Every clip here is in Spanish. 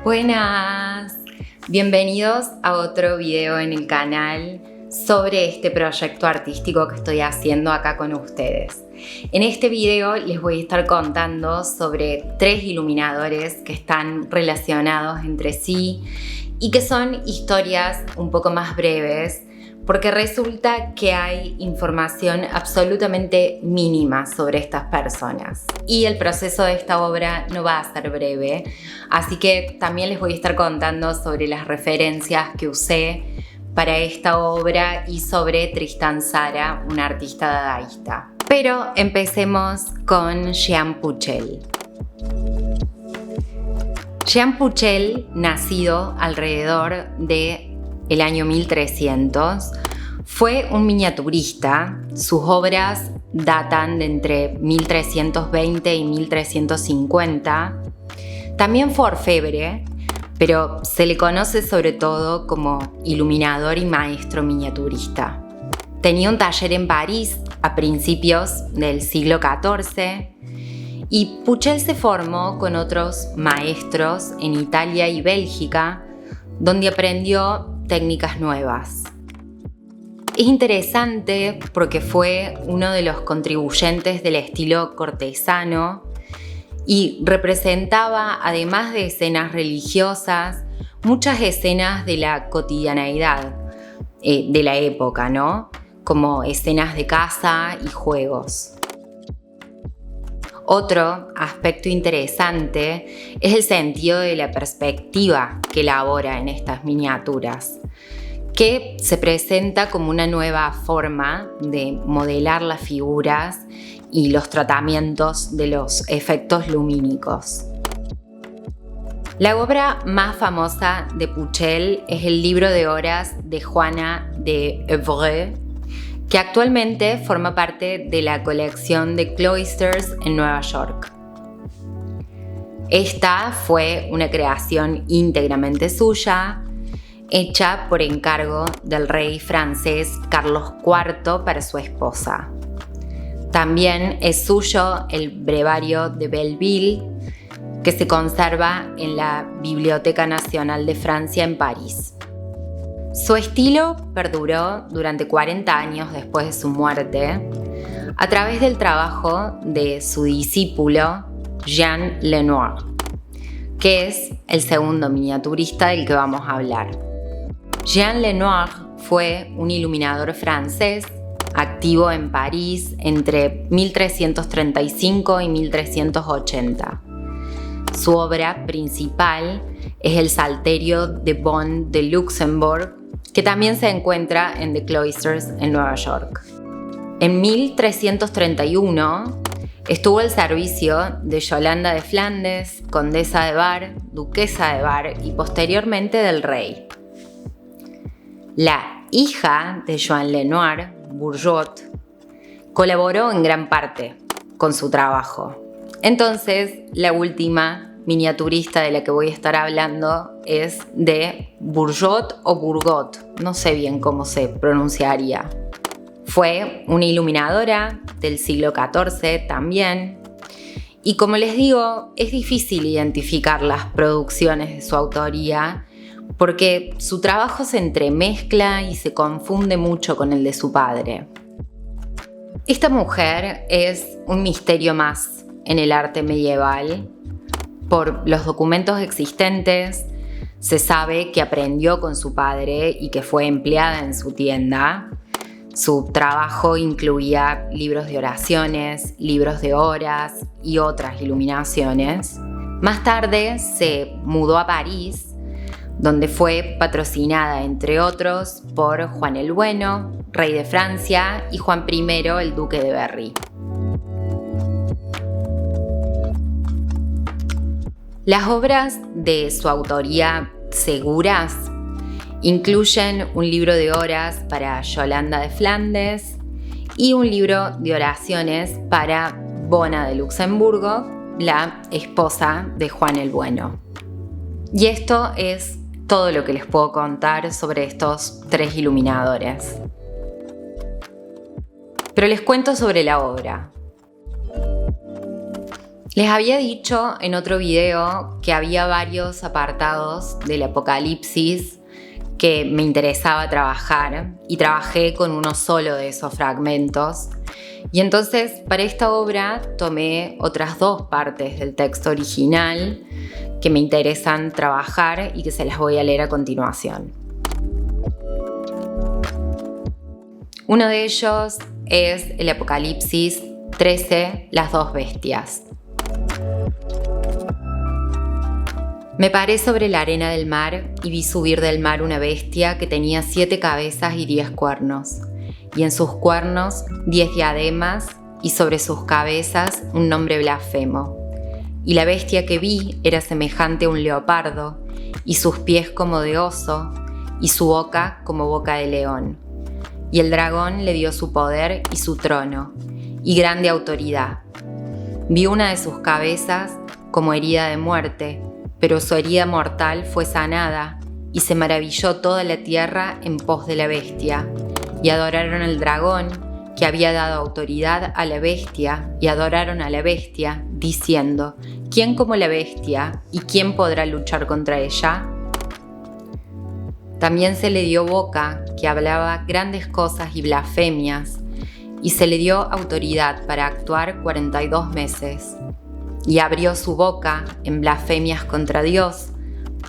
Buenas, bienvenidos a otro video en el canal sobre este proyecto artístico que estoy haciendo acá con ustedes. En este video les voy a estar contando sobre 3 iluminadores que están relacionados entre sí y que son historias un poco más breves, porque resulta que hay información absolutamente mínima sobre estas personas. Y el proceso de esta obra no va a ser breve, así que también les voy a estar contando sobre las referencias que usé para esta obra y sobre Tristan Tzara, un artista dadaísta. Pero empecemos con Jean Puchel. Jean Puchel, nacido alrededor del año 1300, fue un miniaturista. Sus obras datan de entre 1320 y 1350. También fue orfebre, pero se le conoce sobre todo como iluminador y maestro miniaturista. Tenía un taller en París a principios del siglo XIV y Puchel se formó con otros maestros en Italia y Bélgica, donde aprendió técnicas nuevas. Es interesante porque fue uno de los contribuyentes del estilo cortesano y representaba, además de escenas religiosas, muchas escenas de la cotidianeidad de la época, ¿no? Como escenas de caza y juegos. Otro aspecto interesante es el sentido de la perspectiva que elabora en estas miniaturas, que se presenta como una nueva forma de modelar las figuras y los tratamientos de los efectos lumínicos. La obra más famosa de Puchel es el libro de horas de Juana de Évreux, que actualmente forma parte de la colección de Cloisters en Nueva York. Esta fue una creación íntegramente suya, hecha por encargo del rey francés Carlos IV para su esposa. También es suyo el brevario de Belleville, que se conserva en la Biblioteca Nacional de Francia en París. Su estilo perduró durante 40 años después de su muerte, a través del trabajo de su discípulo Jean Lenoir, que es el segundo miniaturista del que vamos a hablar. Jean Lenoir fue un iluminador francés activo en París entre 1335 y 1380. Su obra principal es el Salterio de Bonne de Luxembourg, que también se encuentra en The Cloisters en Nueva York. En 1331 estuvo al servicio de Yolanda de Flandes, condesa de Bar, duquesa de Bar y posteriormente del rey. La hija de Joan Lenoir, Bourgot, colaboró en gran parte con su trabajo. Entonces, la última miniaturista de la que voy a estar hablando es de Bourgot o Bourgot, no sé bien cómo se pronunciaría. Fue una iluminadora del siglo XIV también, y como les digo, es difícil identificar las producciones de su autoría porque su trabajo se entremezcla y se confunde mucho con el de su padre. Esta mujer es un misterio más en el arte medieval. Por los documentos existentes, se sabe que aprendió con su padre y que fue empleada en su tienda. Su trabajo incluía libros de oraciones, libros de horas y otras iluminaciones. Más tarde se mudó a París, donde fue patrocinada, entre otros, por Juan el Bueno, rey de Francia, y Juan I, el duque de Berry. Las obras de su autoría seguras incluyen un libro de horas para Yolanda de Flandes y un libro de oraciones para Bona de Luxemburgo, la esposa de Juan el Bueno. Y esto es todo lo que les puedo contar sobre estos 3 iluminadores. Pero les cuento sobre la obra. Les había dicho en otro video que había varios apartados del Apocalipsis que me interesaba trabajar y trabajé con uno solo de esos fragmentos. Y entonces para esta obra tomé otras 2 partes del texto original que me interesan trabajar y que se las voy a leer a continuación. Uno de ellos es el Apocalipsis 13, las 2 bestias. Me paré sobre la arena del mar y vi subir del mar una bestia que tenía 7 cabezas y 10 cuernos, y en sus cuernos 10 diademas, y sobre sus cabezas un nombre blasfemo. Y la bestia que vi era semejante a un leopardo, y sus pies como de oso, y su boca como boca de león. Y el dragón le dio su poder y su trono, y grande autoridad. Vi una de sus cabezas como herida de muerte, pero su herida mortal fue sanada, y se maravilló toda la tierra en pos de la bestia, y adoraron al dragón, que había dado autoridad a la bestia, y adoraron a la bestia, diciendo: ¿Quién como la bestia, y quién podrá luchar contra ella? También se le dio boca, que hablaba grandes cosas y blasfemias, y se le dio autoridad para actuar 42 meses. Y abrió su boca en blasfemias contra Dios,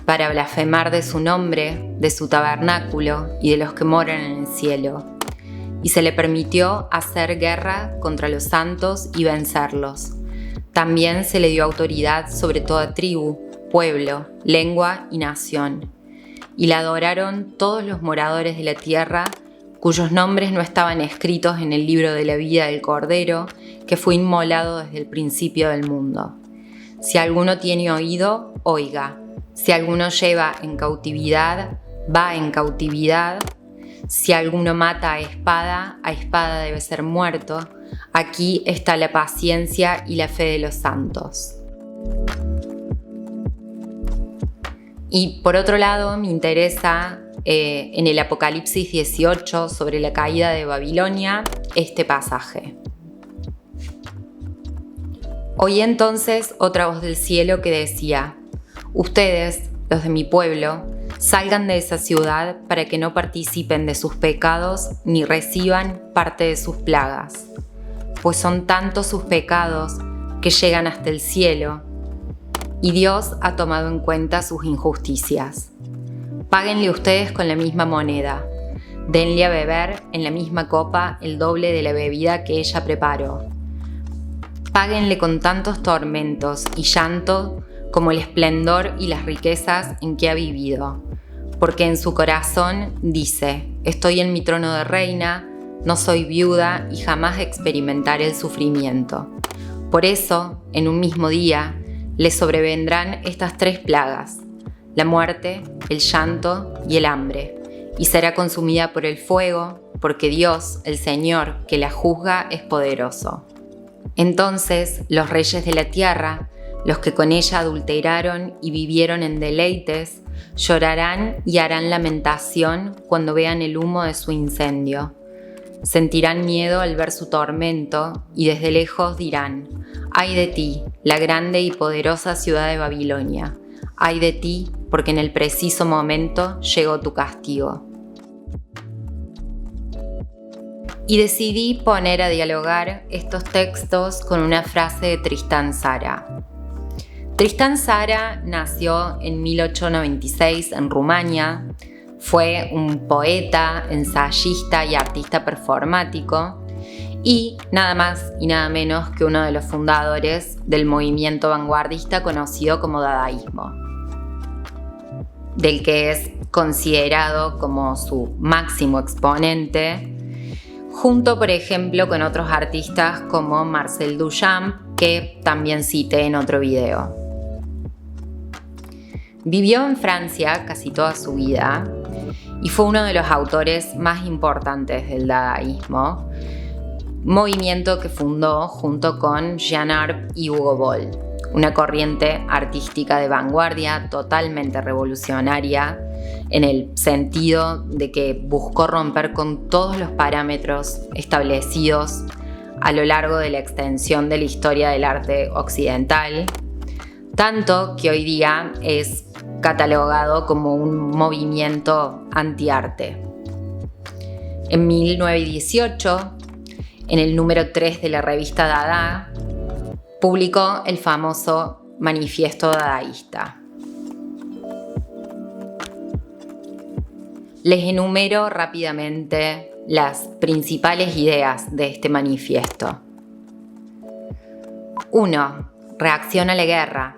para blasfemar de su nombre, de su tabernáculo y de los que moran en el cielo. Y se le permitió hacer guerra contra los santos y vencerlos. También se le dio autoridad sobre toda tribu, pueblo, lengua y nación. Y la adoraron todos los moradores de la tierra, cuyos nombres no estaban escritos en el libro de la vida del Cordero, que fue inmolado desde el principio del mundo. Si alguno tiene oído, oiga. Si alguno lleva en cautividad, va en cautividad. Si alguno mata a espada debe ser muerto. Aquí está la paciencia y la fe de los santos. Y por otro lado, me interesa en el Apocalipsis 18 sobre la caída de Babilonia este pasaje. Oí entonces otra voz del cielo que decía: ustedes, los de mi pueblo, salgan de esa ciudad para que no participen de sus pecados ni reciban parte de sus plagas, pues son tantos sus pecados que llegan hasta el cielo, y Dios ha tomado en cuenta sus injusticias. Páguenle ustedes con la misma moneda, denle a beber en la misma copa el doble de la bebida que ella preparó. Páguenle con tantos tormentos y llanto como el esplendor y las riquezas en que ha vivido, porque en su corazón dice: estoy en mi trono de reina, no soy viuda y jamás experimentaré el sufrimiento. Por eso, en un mismo día, le sobrevendrán estas 3 plagas: la muerte, el llanto y el hambre, y será consumida por el fuego, porque Dios, el Señor, que la juzga, es poderoso. Entonces los reyes de la tierra, los que con ella adulteraron y vivieron en deleites, llorarán y harán lamentación cuando vean el humo de su incendio. Sentirán miedo al ver su tormento y desde lejos dirán: ¡ay de ti, la grande y poderosa ciudad de Babilonia! ¡Ay de ti, porque en el preciso momento llegó tu castigo! Y decidí poner a dialogar estos textos con una frase de Tristan Tzara. Tristan Tzara nació en 1896 en Rumania. Fue un poeta, ensayista y artista performático, y nada más y nada menos que uno de los fundadores del movimiento vanguardista conocido como dadaísmo, del que es considerado como su máximo exponente, junto, por ejemplo, con otros artistas como Marcel Duchamp, que también cité en otro video. Vivió en Francia casi toda su vida y fue uno de los autores más importantes del dadaísmo, movimiento que fundó junto con Jean Arp y Hugo Boll, una corriente artística de vanguardia totalmente revolucionaria en el sentido de que buscó romper con todos los parámetros establecidos a lo largo de la extensión de la historia del arte occidental, tanto que hoy día es catalogado como un movimiento antiarte. En 1918, en el número 3 de la revista Dada, publicó el famoso Manifiesto Dadaísta. Les enumero rápidamente las principales ideas de este manifiesto. 1. Reacción a la guerra.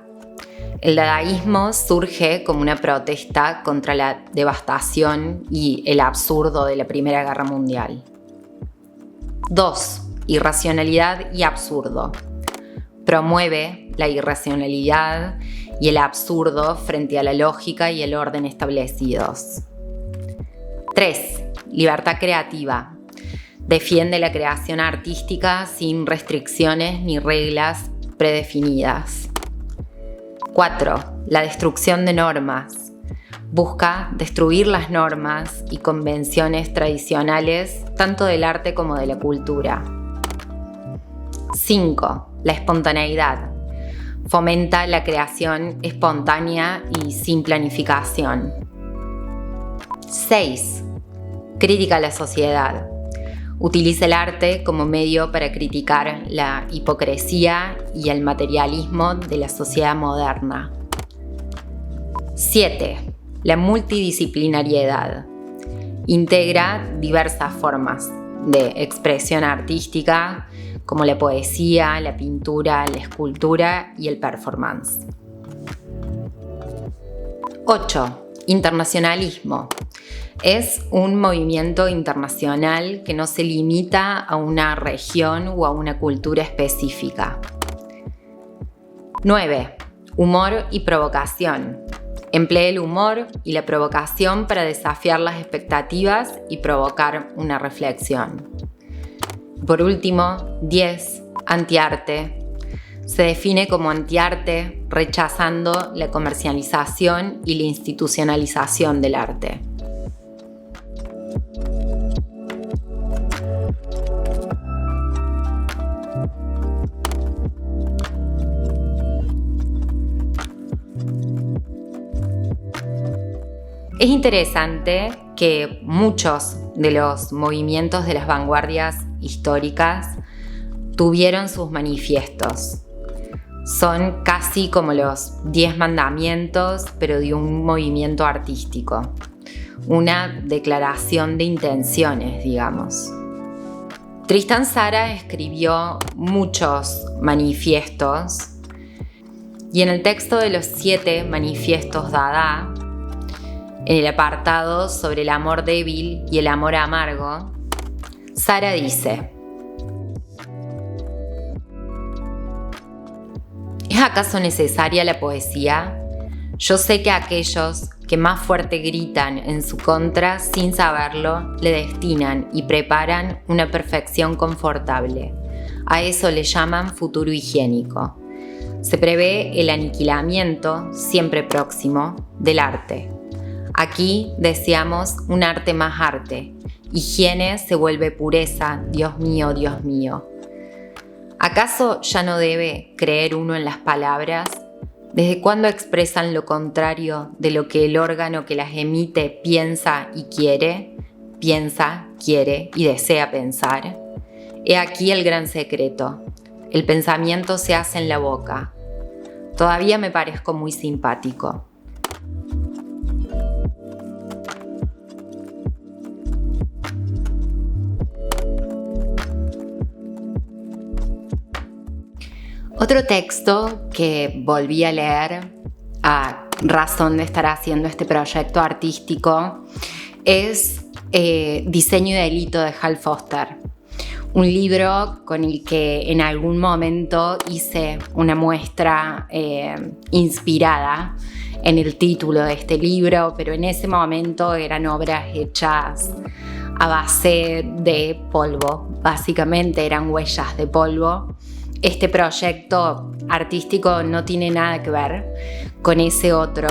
El dadaísmo surge como una protesta contra la devastación y el absurdo de la Primera Guerra Mundial. 2. Irracionalidad y absurdo. Promueve la irracionalidad y el absurdo frente a la lógica y el orden establecidos. 3. Libertad creativa. Defiende la creación artística sin restricciones ni reglas predefinidas. 4. La destrucción de normas. Busca destruir las normas y convenciones tradicionales tanto del arte como de la cultura. 5. La espontaneidad. Fomenta la creación espontánea y sin planificación. 6. Crítica a la sociedad. Utiliza el arte como medio para criticar la hipocresía y el materialismo de la sociedad moderna. 7. La multidisciplinariedad. Integra diversas formas de expresión artística como la poesía, la pintura, la escultura y el performance. 8. Internacionalismo. Es un movimiento internacional que no se limita a una región o a una cultura específica. 9. Humor y provocación. Emplea el humor y la provocación para desafiar las expectativas y provocar una reflexión. Por último, 10. Antiarte. Se define como antiarte rechazando la comercialización y la institucionalización del arte. Es interesante que muchos de los movimientos de las vanguardias históricas tuvieron sus manifiestos. Son casi como los 10 mandamientos, pero de un movimiento artístico. Una declaración de intenciones, digamos. Tristan Tzara escribió muchos manifiestos y en el texto de los 7 manifiestos Dada, en el apartado sobre el amor débil y el amor amargo, Tzara dice: ¿es acaso necesaria la poesía? Yo sé que aquellos que más fuerte gritan en su contra sin saberlo, le destinan y preparan una perfección confortable. A eso le llaman futuro higiénico. Se prevé el aniquilamiento, siempre próximo, del arte. Aquí deseamos un arte más arte. Higiene se vuelve pureza, Dios mío, Dios mío. ¿Acaso ya no debe creer uno en las palabras? ¿Desde cuándo expresan lo contrario de lo que el órgano que las emite piensa y quiere? Piensa, quiere y desea pensar. He aquí el gran secreto. El pensamiento se hace en la boca. Todavía me parezco muy simpático. Otro texto que volví a leer a razón de estar haciendo este proyecto artístico es Diseño y delito de Hal Foster, un libro con el que en algún momento hice una muestra inspirada en el título de este libro, pero en ese momento eran obras hechas a base de polvo, básicamente eran huellas de polvo. Este proyecto artístico no tiene nada que ver con ese otro,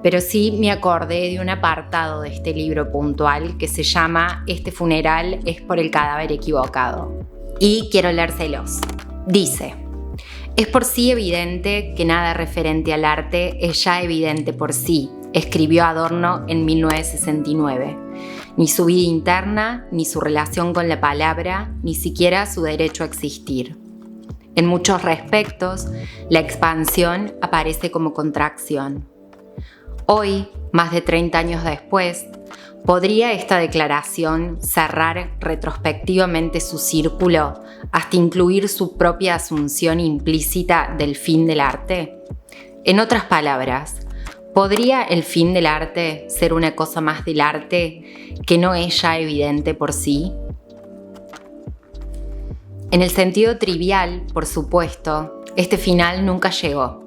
pero sí me acordé de un apartado de este libro puntual que se llama Este funeral es por el cadáver equivocado. y quiero leérselos. Dice: es por sí evidente que nada referente al arte es ya evidente por sí, escribió Adorno en 1969. Ni su vida interna, ni su relación con la palabra, ni siquiera su derecho a existir. En muchos respectos, la expansión aparece como contracción. Hoy, más de 30 años después, ¿podría esta declaración cerrar retrospectivamente su círculo hasta incluir su propia asunción implícita del fin del arte? En otras palabras, ¿podría el fin del arte ser una cosa más del arte que no es ya evidente por sí? En el sentido trivial, por supuesto, este final nunca llegó.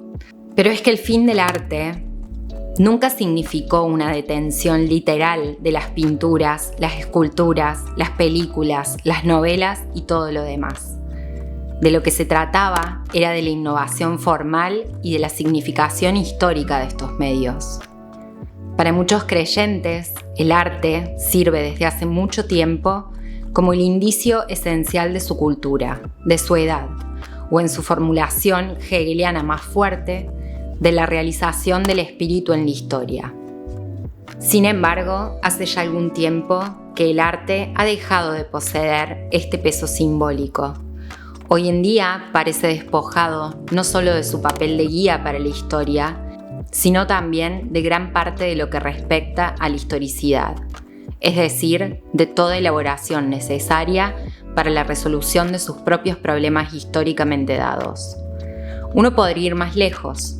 Pero es que el fin del arte nunca significó una detención literal de las pinturas, las esculturas, las películas, las novelas y todo lo demás. De lo que se trataba era de la innovación formal y de la significación histórica de estos medios. Para muchos creyentes, el arte sirve desde hace mucho tiempo como el indicio esencial de su cultura, de su edad, o en su formulación hegeliana más fuerte, de la realización del espíritu en la historia. Sin embargo, hace ya algún tiempo que el arte ha dejado de poseer este peso simbólico. Hoy en día parece despojado no solo de su papel de guía para la historia, sino también de gran parte de lo que respecta a la historicidad, es decir, de toda elaboración necesaria para la resolución de sus propios problemas históricamente dados. Uno podría ir más lejos.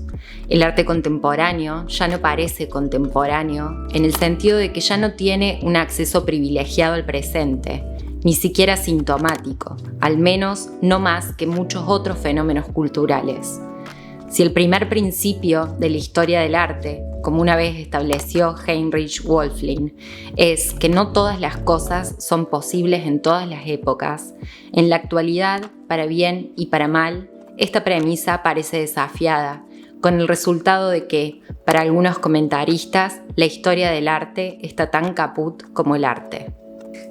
El arte contemporáneo ya no parece contemporáneo en el sentido de que ya no tiene un acceso privilegiado al presente, ni siquiera sintomático, al menos no más que muchos otros fenómenos culturales. Si el primer principio de la historia del arte, como una vez estableció Heinrich Wölfflin, es que no todas las cosas son posibles en todas las épocas, en la actualidad, para bien y para mal, esta premisa parece desafiada, con el resultado de que, para algunos comentaristas, la historia del arte está tan caput como el arte.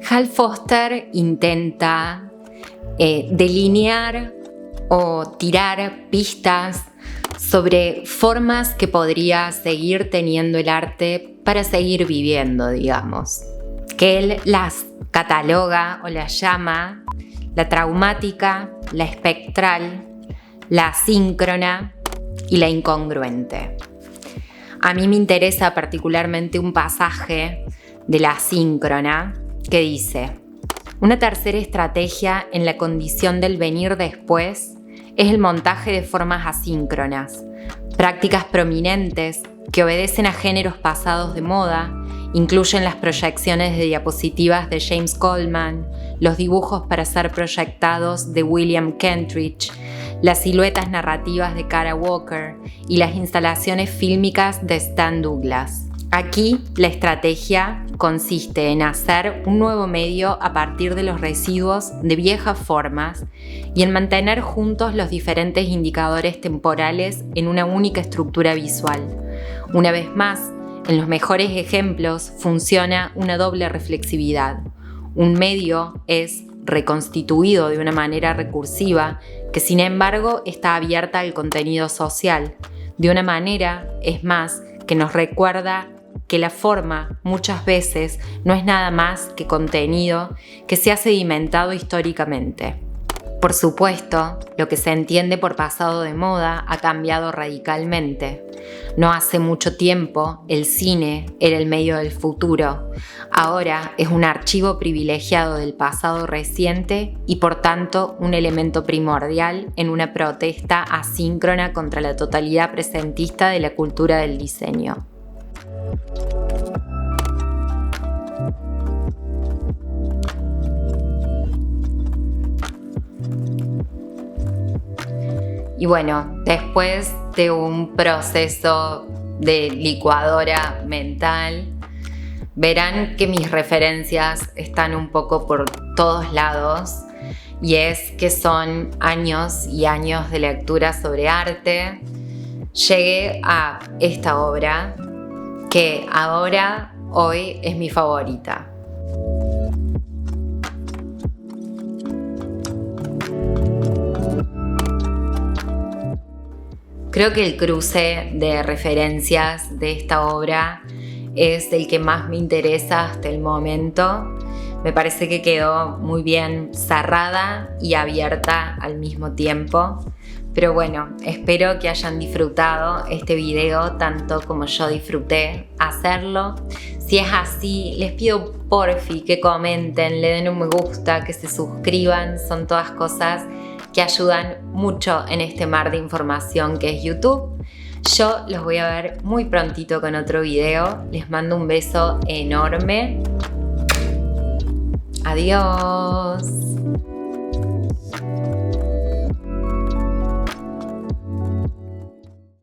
Hal Foster intenta delinear o tirar pistas sobre formas que podría seguir teniendo el arte para seguir viviendo, digamos, que él las cataloga o las llama la traumática, la espectral, la asíncrona y la incongruente. A mí me interesa particularmente un pasaje de la asíncrona que dice: una tercera estrategia en la condición del venir después es el montaje de formas asíncronas, prácticas prominentes que obedecen a géneros pasados de moda, incluyen las proyecciones de diapositivas de James Coleman, los dibujos para ser proyectados de William Kentridge, las siluetas narrativas de Kara Walker y las instalaciones fílmicas de Stan Douglas. Aquí la estrategia consiste en hacer un nuevo medio a partir de los residuos de viejas formas y en mantener juntos los diferentes indicadores temporales en una única estructura visual. Una vez más, en los mejores ejemplos funciona una doble reflexividad. Un medio es reconstituido de una manera recursiva que sin embargo está abierta al contenido social, de una manera, es más, que nos recuerda que la forma muchas veces no es nada más que contenido que se ha sedimentado históricamente. Por supuesto, lo que se entiende por pasado de moda ha cambiado radicalmente. No hace mucho tiempo el cine era el medio del futuro. Ahora es un archivo privilegiado del pasado reciente y por tanto un elemento primordial en una protesta asíncrona contra la totalidad presentista de la cultura del diseño. Y bueno, después de un proceso de licuadora mental, verán que mis referencias están un poco por todos lados, y es que son años y años de lectura sobre arte. Llegué a esta obra que ahora, hoy, es mi favorita. Creo que el cruce de referencias de esta obra es el que más me interesa hasta el momento. Me parece que quedó muy bien cerrada y abierta al mismo tiempo. Pero bueno, espero que hayan disfrutado este video tanto como yo disfruté hacerlo. Si es así, les pido porfi que comenten, le den un me gusta, que se suscriban. Son todas cosas que ayudan mucho en este mar de información que es YouTube. Yo los voy a ver muy prontito con otro video. Les mando un beso enorme. Adiós.